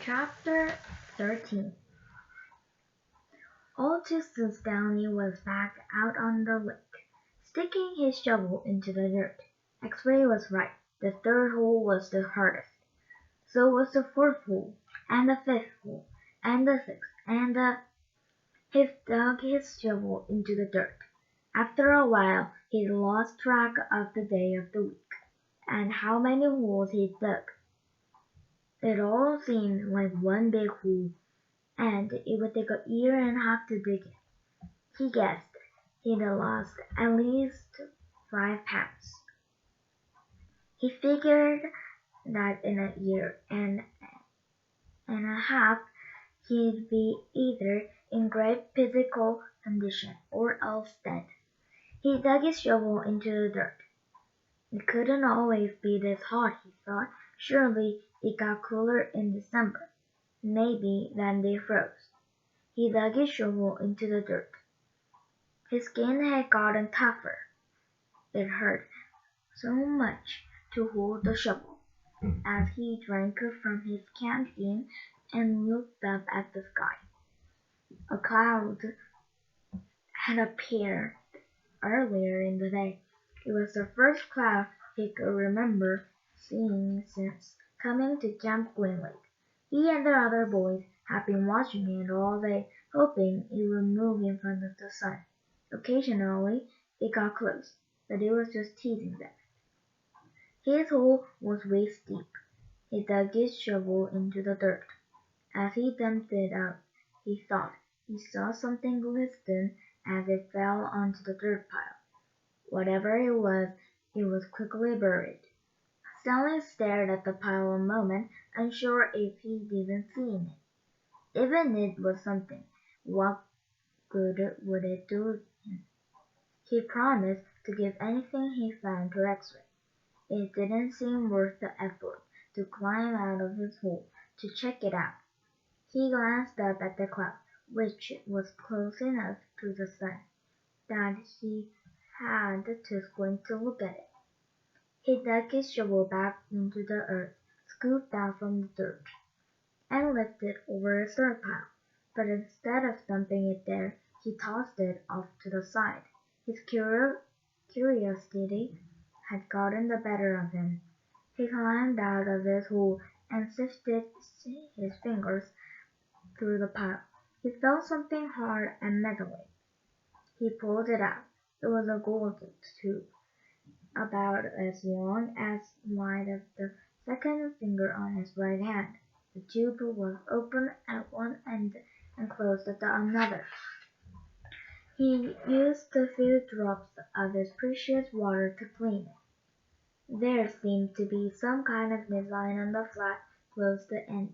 Chapter 13. All too soon Stanley was back out on the lake, sticking his shovel into the dirt. X-Ray was right. The third hole was the hardest. So was the fourth hole, and the fifth hole, and the sixth, and the... He dug his shovel into the dirt. After a while, he lost track of the day of the week, and how many holes he'd dug. It all seemed like one big hole, and it would take a year and a half to dig it. He guessed he'd lost at least 5 pounds. He figured that in a year and a half he'd be either in great physical condition or else dead. He dug his shovel into the dirt. It couldn't always be this hot, he thought. Surely it got cooler in December. Maybe then they froze. He dug his shovel into the dirt. His skin had gotten tougher. It hurt so much to hold the shovel. As he drank from his canteen and looked up at the sky, a cloud had appeared earlier in the day. It was the first cloud he could remember seeing since coming to Camp Green Lake. He and the other boys had been watching it all day, hoping it would move in front of the sun. Occasionally it got close, but it was just teasing them. His hole was waist deep. He dug his shovel into the dirt. As he dumped it out, he thought he saw something glisten as it fell onto the dirt pile. Whatever it was quickly buried. Stanley stared at the pile a moment, unsure if he'd even seen it. Even it was something, what good would it do him? He promised to give anything he found to X-Ray. It didn't seem worth the effort to climb out of his hole to check it out. He glanced up at the cloud, which was close enough to the sun that he had to squint to look at it. He dug his shovel back into the earth, scooped out from the dirt, and lifted it over a third pile. But instead of dumping it there, he tossed it off to the side. His curiosity had gotten the better of him. He climbed out of his hole and sifted his fingers through the pile. He felt something hard and metally. He pulled it out. It was a gold tube, about as long as wide as the second finger on his right hand. The tube was open at one end and closed at the another. He used a few drops of his precious water to clean it. There seemed to be some kind of design on the flat, closed end.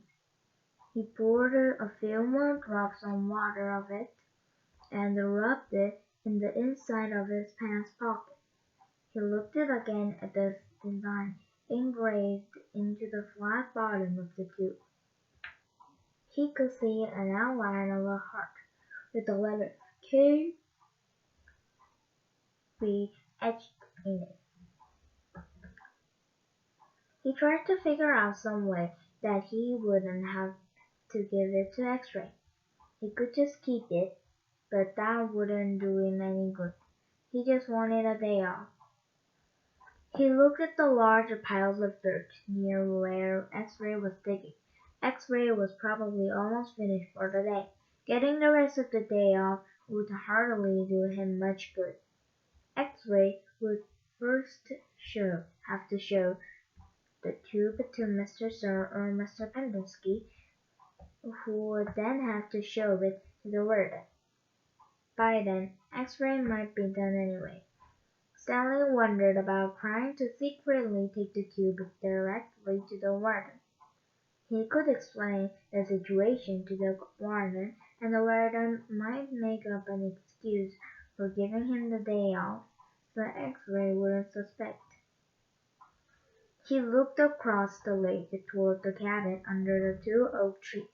He poured a few more drops of water of it and rubbed it in the inside of his pants pocket. He looked again at the design engraved into the flat bottom of the tube. He could see an outline of a heart with the letter K be etched in it. He tried to figure out some way that he wouldn't have to give it to X-Ray. He could just keep it, but that wouldn't do him any good. He just wanted a day off. He looked at the large piles of dirt near where X-Ray was digging. X-Ray was probably almost finished for the day. Getting the rest of the day off would hardly do him much good. X-Ray would first have to show the tube to Mr. Sir or Mr. Pendersky, who would then have to show it to the warden. By then, X-Ray might be done anyway. Stanley wondered about trying to secretly take the tube directly to the warden. He could explain the situation to the warden, and the warden might make up an excuse for giving him the day off, so X-Ray wouldn't suspect. He looked across the lake toward the cabin under the 2 oak trees.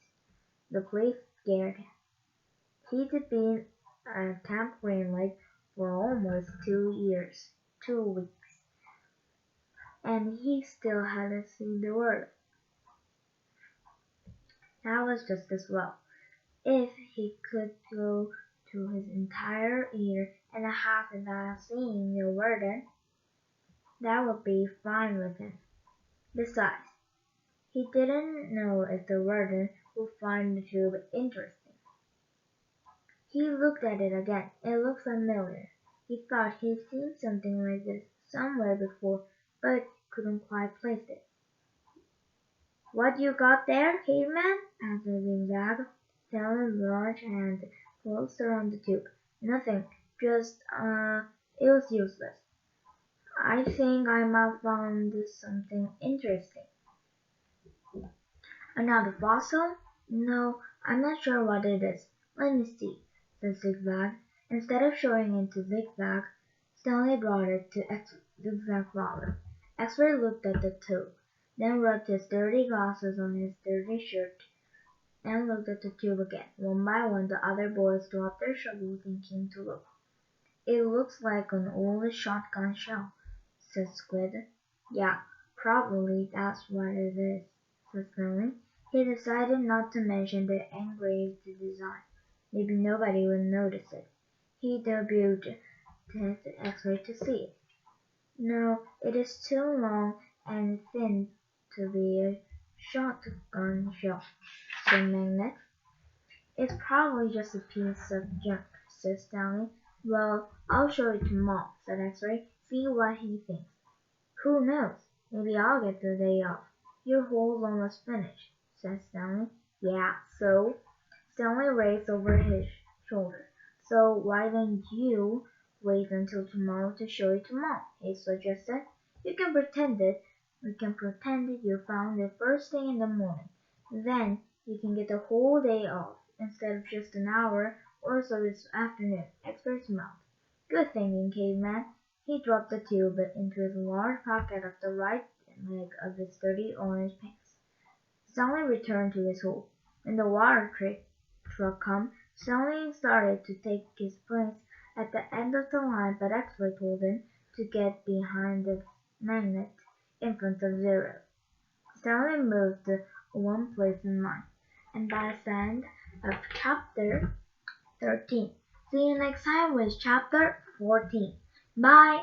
The place scared him. He'd been at Camp Green Lake for almost 2 weeks, and he still hadn't seen the world. That was just as well. If he could go through his entire year and a half without seeing the warden, that would be fine with him. Besides, he didn't know if the warden would find the tube interesting. He looked at it again. It looked familiar. He thought he'd seen something like this somewhere before, but couldn't quite place it. "What you got there, caveman?" asked Zigzag, Stanley's large hands closed around the tube. "Nothing. Just, it was useless. I think I might have found something interesting." "Another fossil?" "No, I'm not sure what it is. Let me see," said Zigzag. Instead of showing it to Zigzag, Stanley brought it to Zigzag's father. X-Ray looked at the tube, then rubbed his dirty glasses on his dirty shirt, and looked at the tube again. One by one the other boys dropped their shovels and came to look. "It looks like an old shotgun shell," said Squid. "Yeah, probably that's what it is," said Stanley. He decided not to mention the engraved design. Maybe nobody would notice it. He debuted his X-ray to see it. "No, it is too long and thin to be a shotgun shell," said Magnet. "It's probably just a piece of junk," said Stanley. "Well, I'll show it to Mom," said X-ray. "See what he thinks." "Who knows? Maybe I'll get the day off." "Your hole's almost finished," said Stanley. "Yeah, so?" Stanley raised over his shoulder. "So why don't you wait until tomorrow to show it to Mom?" he suggested. "You can pretend it. We can pretend that you found it first thing in the morning. Then you can get the whole day off, instead of just an hour or so this afternoon." X-ray smiled. "Good thinking, Caveman." He dropped the tube into his large pocket of the right leg of his dirty orange pants. Stanley returned to his hole. When the water truck came, Stanley started to take his place at the end of the line, but X-ray told him to get behind the magnet in front of Zero. Stanley moved one place in line, and that's the end of chapter 13. See you next time with chapter 14. Bye!